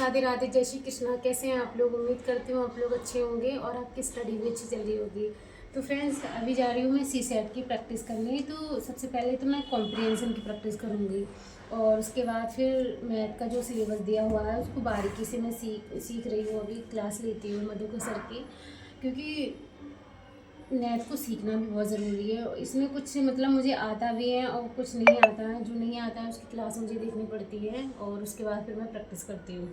राधे राधे, जय श्री कृष्णा। कैसे हैं आप लोग? उम्मीद करती हूँ आप लोग अच्छे होंगे और आपकी स्टडी भी अच्छी चल रही होगी। तो फ्रेंड्स, अभी जा रही हूँ मैं सी सेट की प्रैक्टिस करने। तो सबसे पहले तो मैं कॉम्प्रिहेंशन की प्रैक्टिस करूँगी और उसके बाद फिर मैथ का जो सिलेबस दिया हुआ है उसको बारीकी से मैं सीख रही हूँ। अभी क्लास लेती हूँ मधुकर सर की, क्योंकि मैथ को सीखना भी बहुत ज़रूरी है। इसमें कुछ मतलब मुझे आता भी है और कुछ नहीं आता है। जो नहीं आता है उसकी क्लास मुझे देखनी पड़ती है और उसके बाद फिर मैं प्रैक्टिस करती हूँ।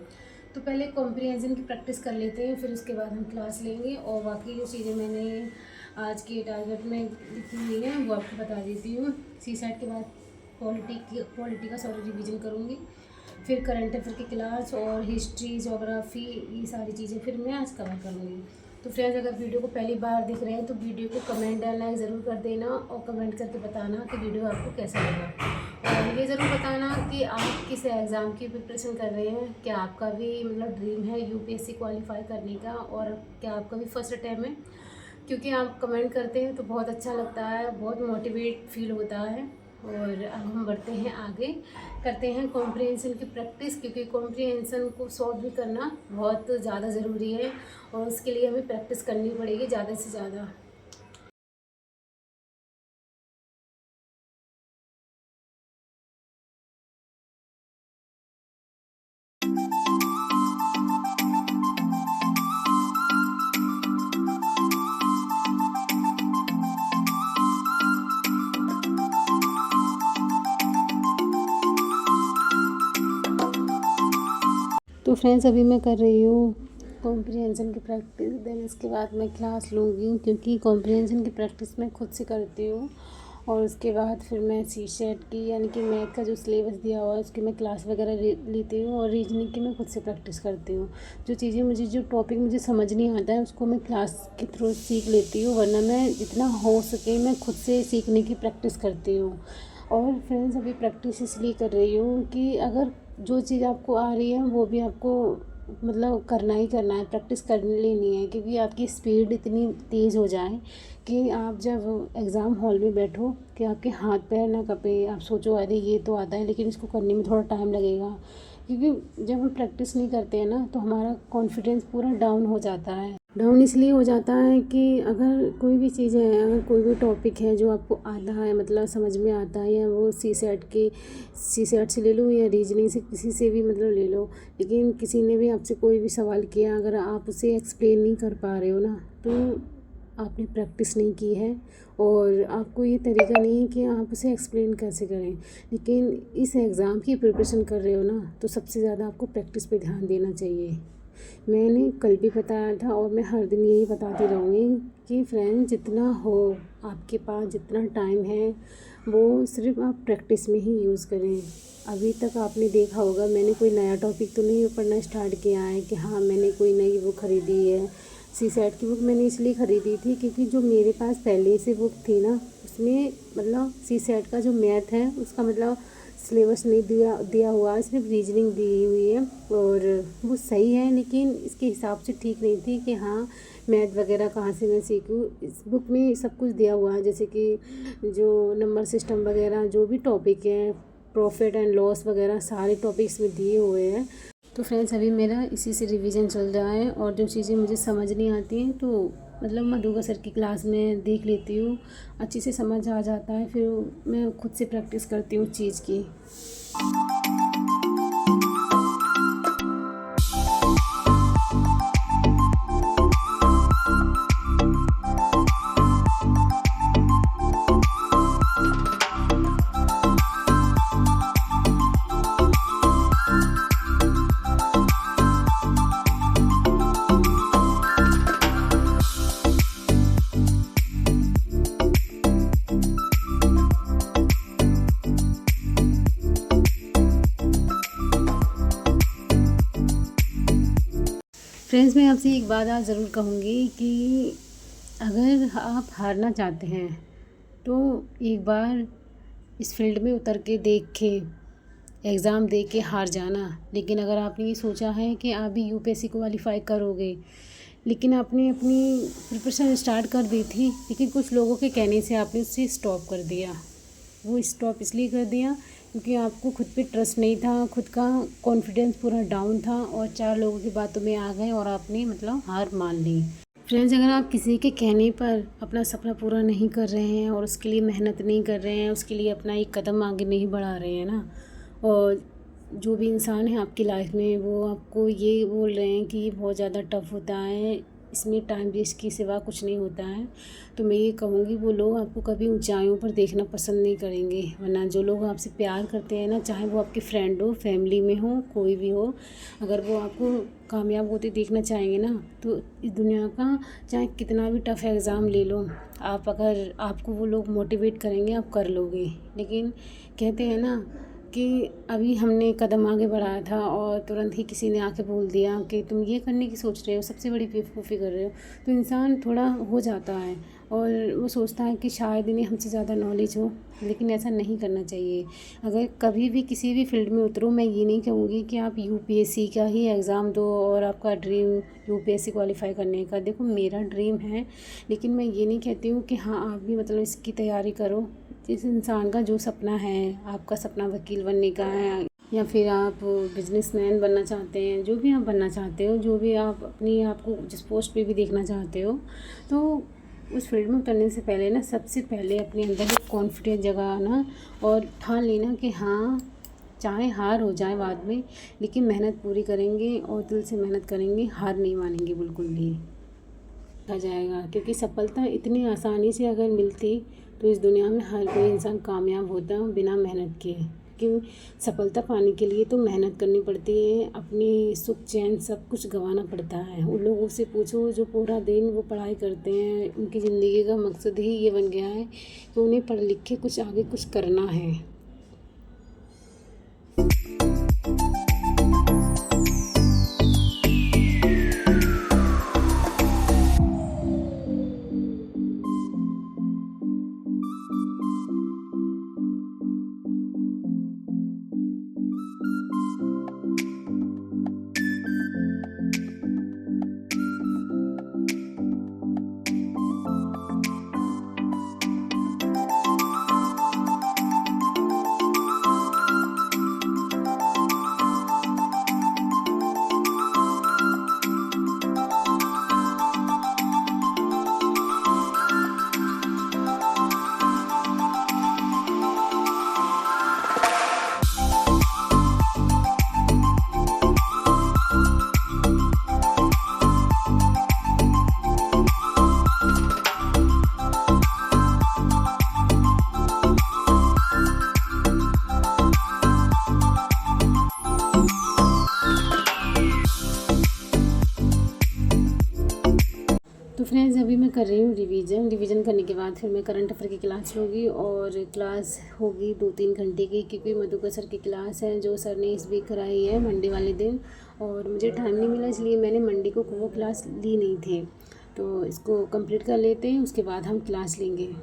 तो पहले कॉम्प्रिहेंशन की प्रैक्टिस कर लेते हैं, फिर उसके बाद हम क्लास लेंगे और बाकी जो चीज़ें मैंने आज के टारगेट में लिखी हुई हैं वो आपको बता देती हूँ। सी सेट के बाद पॉलिटी का रिवीजन करूँगी, फिर करंट अफेयर की क्लास और हिस्ट्री, ज्योग्राफी, ये सारी चीज़ें फिर मैं आज कवर करूँगी। तो फ्रेंड्स, अगर वीडियो को पहली बार देख रहे हैं तो वीडियो को कमेंट एंड लाइक ज़रूर कर देना और कमेंट करके बताना कि वीडियो आपको कैसा लगा। और ये ज़रूर बताना कि आप किस एग्ज़ाम की प्रिपरेशन कर रहे हैं। क्या आपका भी मतलब ड्रीम है यूपीएससी क्वालिफाई करने का, और क्या आपका भी फर्स्ट अटैम्प्ट है? क्योंकि आप कमेंट करते हैं तो बहुत अच्छा लगता है, बहुत मोटिवेट फील होता है। और अब हम बढ़ते हैं आगे, करते हैं कॉम्प्रिहेंशन की प्रैक्टिस, क्योंकि कॉम्प्रिहेंशन को सॉल्व भी करना बहुत ज़्यादा ज़रूरी है और उसके लिए हमें प्रैक्टिस करनी पड़ेगी ज़्यादा से ज़्यादा। तो फ्रेंड्स, अभी मैं कर रही हूँ कॉम्प्रिहेंशन की प्रैक्टिस, देन इसके बाद मैं क्लास लूँगी, क्योंकि कॉम्प्रिहेंशन की प्रैक्टिस मैं खुद से करती हूँ। और उसके बाद फिर मैं सी सेट की यानी कि मैथ का जो सिलेबस दिया हुआ है उसकी मैं क्लास वगैरह लेती हूँ और रीजनिंग की मैं खुद से प्रैक्टिस करती हूँ। जो टॉपिक मुझे समझ नहीं आता है उसको मैं क्लास के थ्रू सीख लेती हूँ, वरना मैं जितना हो सके मैं खुद से सीखने की प्रैक्टिस करती हूँ। और फ्रेंड्स, अभी प्रैक्टिस इसलिए कर रही हूँ कि अगर जो चीज़ आपको आ रही है वो भी आपको मतलब करना ही करना है, प्रैक्टिस कर लेनी है, क्योंकि आपकी स्पीड इतनी तेज़ हो जाए कि आप जब एग्ज़ाम हॉल में बैठो कि आपके हाथ पैर ना कँपे, आप सोचो अरे ये तो आता है लेकिन इसको करने में थोड़ा टाइम लगेगा। क्योंकि जब हम प्रैक्टिस नहीं करते हैं ना तो हमारा कॉन्फिडेंस पूरा डाउन हो जाता है। डाउन इसलिए हो जाता है कि अगर कोई भी चीज़ है, अगर कोई भी टॉपिक है जो आपको आता है, मतलब समझ में आता है, या वो सी सेट से ले लो या रीजनिंग से किसी से भी मतलब ले लो, लेकिन किसी ने भी आपसे कोई भी सवाल किया, अगर आप उसे एक्सप्लेन नहीं कर पा रहे हो ना तो आपने प्रैक्टिस नहीं की है और आपको ये तरीका नहीं है कि आप उसे एक्सप्लेन कैसे करें। लेकिन इस एग्ज़ाम की प्रिपरेशन कर रहे हो ना तो सबसे ज़्यादा आपको प्रैक्टिस पे ध्यान देना चाहिए। मैंने कल भी बताया था और मैं हर दिन यही बताती रहूँगी कि फ्रेंड, जितना हो आपके पास, जितना टाइम है वो सिर्फ आप प्रैक्टिस में ही यूज़ करें। अभी तक आपने देखा होगा मैंने कोई नया टॉपिक तो नहीं पढ़ना स्टार्ट किया है कि हाँ मैंने कोई नई बुक ख़रीदी है। सी सेट की बुक मैंने इसलिए ख़रीदी थी क्योंकि जो मेरे पास पहले से बुक थी ना उसमें मतलब सी सेट का जो मैथ है उसका मतलब सिलेबस नहीं दिया हुआ, सिर्फ रीजनिंग दी हुई है और वो सही है, लेकिन इसके हिसाब से ठीक नहीं थी कि हाँ मैथ वगैरह कहाँ से मैं सीखूँ। इस बुक में सब कुछ दिया हुआ है, जैसे कि जो नंबर सिस्टम वगैरह, जो भी टॉपिक हैं, प्रॉफिट एंड लॉस वगैरह, सारे टॉपिक्स में दिए हुए हैं। तो फ्रेंड्स, अभी मेरा इसी से रिवीजन चल रहा है और जो चीज़ें मुझे समझ नहीं आती हैं तो मतलब मधुकर सर की क्लास में देख लेती हूँ, अच्छे से समझ आ जाता है, फिर मैं खुद से प्रैक्टिस करती हूँ चीज़ की। फ्रेंड्स, मैं आपसे एक बात आज ज़रूर कहूँगी कि अगर आप हारना चाहते हैं तो एक बार इस फील्ड में उतर के एग्ज़ाम दे के हार जाना। लेकिन अगर आपने ये सोचा है कि आप भी यूपीएससी क्वालिफाई करोगे, लेकिन आपने अपनी प्रिपरेशन स्टार्ट कर दी थी लेकिन कुछ लोगों के कहने से आपने उसे स्टॉप कर दिया, वो स्टॉप इसलिए कर दिया क्योंकि आपको खुद पे ट्रस्ट नहीं था, खुद का कॉन्फिडेंस पूरा डाउन था और 4 लोगों की बातों में आ गए और आपने मतलब हार मान ली। फ्रेंड्स, अगर आप किसी के कहने पर अपना सपना पूरा नहीं कर रहे हैं और उसके लिए मेहनत नहीं कर रहे हैं, उसके लिए अपना एक कदम आगे नहीं बढ़ा रहे हैं ना, और जो भी इंसान है आपकी लाइफ में वो आपको ये बोल रहे हैं कि ये बहुत ज़्यादा टफ़ होता है, इसमें टाइम वेस्ट के सिवा कुछ नहीं होता है, तो मैं ये कहूँगी वो लोग आपको कभी ऊंचाइयों पर देखना पसंद नहीं करेंगे। वरना जो लोग आपसे प्यार करते हैं ना, चाहे वो आपके फ्रेंड हो, फैमिली में हो, कोई भी हो, अगर वो आपको कामयाब होते देखना चाहेंगे ना, तो इस दुनिया का चाहे कितना भी टफ़ एग्ज़ाम ले लो आप, अगर आपको वो लोग मोटिवेट करेंगे आप कर लोगे। लेकिन कहते हैं ना कि अभी हमने कदम आगे बढ़ाया था और तुरंत ही किसी ने आके बोल दिया कि तुम ये करने की सोच रहे हो, सबसे बड़ी बेवकूफ़ी कर रहे हो, तो इंसान थोड़ा हो जाता है और वो सोचता है कि शायद इन्हें हमसे ज़्यादा नॉलेज हो। लेकिन ऐसा नहीं करना चाहिए। अगर कभी भी किसी भी फील्ड में उतरो, मैं ये नहीं कहूँगी कि आप यूपीएससी का ही एग्ज़ाम दो और आपका ड्रीम यूपीएससी क्वालिफ़ाई करने का। देखो मेरा ड्रीम है, लेकिन मैं ये नहीं कहती हूँ कि हाँ आप भी मतलब इसकी तैयारी करो। जिस इंसान का जो सपना है, आपका सपना वकील बनने का है या फिर आप बिजनेसमैन बनना चाहते हैं, जो भी आप बनना चाहते हो, जो भी आप अपनी आपको जिस पोस्ट पे भी देखना चाहते हो, तो उस फील्ड में उतरने से पहले ना सबसे पहले अपने अंदर एक कॉन्फिडेंस जगाना और ठान लेना कि हाँ चाहे हार हो जाए बाद में, लेकिन मेहनत पूरी करेंगे और दिल से मेहनत करेंगे, हार नहीं मानेंगे बिल्कुल भी। आ जाएगा क्योंकि सफलता इतनी आसानी से अगर मिलती तो इस दुनिया में हर कोई इंसान कामयाब होता बिना मेहनत के। क्यों? सफलता पाने के लिए तो मेहनत करनी पड़ती है, अपनी सुख चैन सब कुछ गंवाना पड़ता है। उन लोगों से पूछो जो पूरा दिन वो पढ़ाई करते हैं, उनकी ज़िंदगी का मकसद ही ये बन गया है कि उन्हें पढ़ लिख के कुछ आगे कुछ करना है। तो फ्रेंड्स, अभी मैं कर रही हूँ रिवीजन करने के बाद फिर मैं करंट अफेयर की क्लास लूँगी और क्लास होगी 2-3 घंटे की, क्योंकि मधुकर सर की क्लास है जो सर ने इस वीक कराई है मंडे वाले दिन, और मुझे टाइम नहीं मिला इसलिए मैंने मंडे को वो क्लास ली नहीं थी। तो इसको कंप्लीट कर लेते हैं, उसके बाद हम क्लास लेंगे।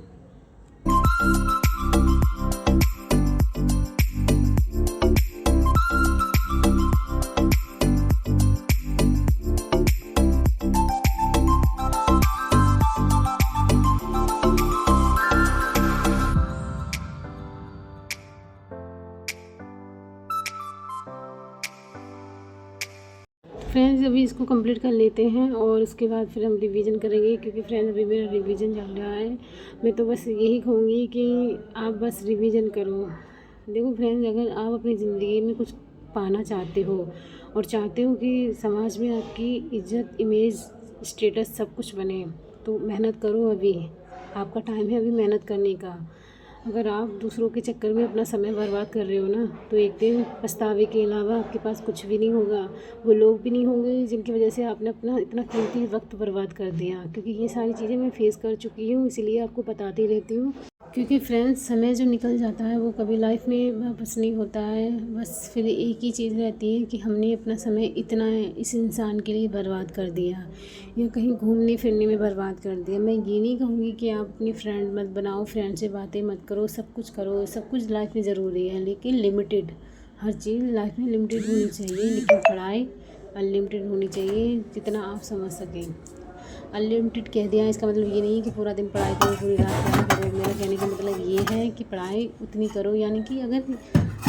फ्रेंड्स, अभी इसको कंप्लीट कर लेते हैं और उसके बाद फिर हम रिवीजन करेंगे, क्योंकि फ्रेंड्स अभी मेरा रिवीजन चल रहा है। मैं तो बस यही कहूँगी कि आप बस रिवीजन करो। देखो फ्रेंड्स, अगर आप अपनी ज़िंदगी में कुछ पाना चाहते हो और चाहते हो कि समाज में आपकी इज़्ज़त, इमेज, स्टेटस सब कुछ बने, तो मेहनत करो। अभी आपका टाइम है अभी मेहनत करने का। अगर आप दूसरों के चक्कर में अपना समय बर्बाद कर रहे हो ना, तो एक दिन पछतावे के अलावा आपके पास कुछ भी नहीं होगा। वो लोग भी नहीं होंगे जिनकी वजह से आपने अपना इतना कीमती वक्त बर्बाद कर दिया। क्योंकि ये सारी चीज़ें मैं फेस कर चुकी हूँ, इसीलिए आपको बताती रहती हूँ। क्योंकि फ्रेंड्स, समय जो निकल जाता है वो कभी लाइफ में वापस नहीं होता है। बस फिर एक ही चीज़ रहती है कि हमने अपना समय इतना इस इंसान के लिए बर्बाद कर दिया या कहीं घूमने फिरने में बर्बाद कर दिया। मैं ये नहीं कहूँगी कि आप अपनी फ्रेंड मत बनाओ, फ्रेंड से बातें मत करो, सब कुछ करो, सब कुछ लाइफ में ज़रूरी है, लेकिन लिमिटेड। हर चीज़ लाइफ में लिमिटेड होनी चाहिए, लेकिन पढ़ाई अनलिमिटेड होनी चाहिए, जितना आप समझ सकें। अनलिमिटेड कह दिया, इसका मतलब ये नहीं है कि पूरा दिन पढ़ाई करो, पूरी रात पढ़ाई करो। मेरा कहने का मतलब ये है कि पढ़ाई उतनी करो, यानी कि अगर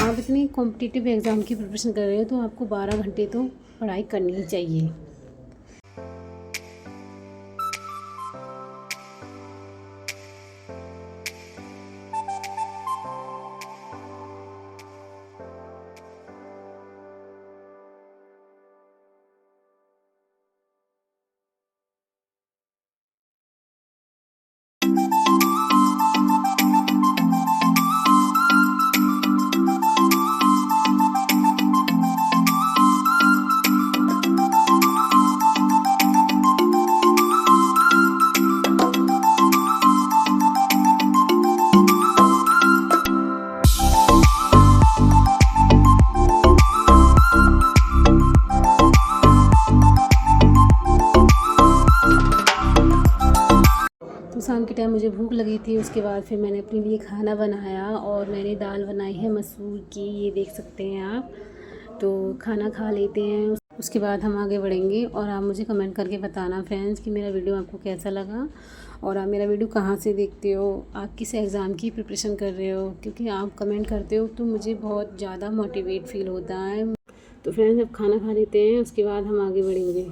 आप इतनी कॉम्पिटिटिव एग्ज़ाम की प्रिपरेशन कर रहे हो तो आपको 12 घंटे तो पढ़ाई करनी ही चाहिए। शाम के टाइम मुझे भूख लगी थी, उसके बाद फिर मैंने अपने लिए खाना बनाया और मैंने दाल बनाई है मसूर की, ये देख सकते हैं आप। तो खाना खा लेते हैं, उसके बाद हम आगे बढ़ेंगे। और आप मुझे कमेंट करके बताना फ्रेंड्स कि मेरा वीडियो आपको कैसा लगा और आप मेरा वीडियो कहाँ से देखते हो, आप किस एग्ज़ाम की प्रिपरेशन कर रहे हो, क्योंकि आप कमेंट करते हो तो मुझे बहुत ज़्यादा मोटिवेट फील होता है। तो फ्रेंड्स अब खाना खा लेते हैं, उसके बाद हम आगे बढ़ेंगे।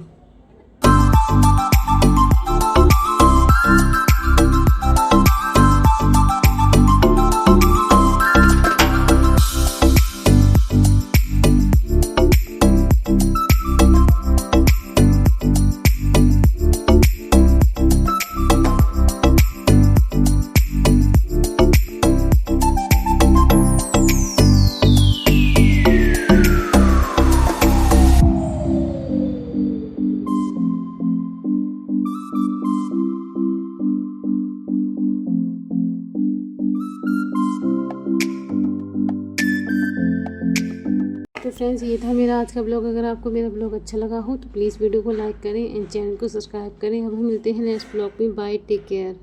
तो फ्रेंड्स ये था मेरा आज का ब्लॉग। अगर आपको मेरा ब्लॉग अच्छा लगा हो तो प्लीज़ वीडियो को लाइक करें एंड चैनल को सब्सक्राइब करें। अब हम मिलते हैं नेक्स्ट ब्लॉग में। Bye, take care.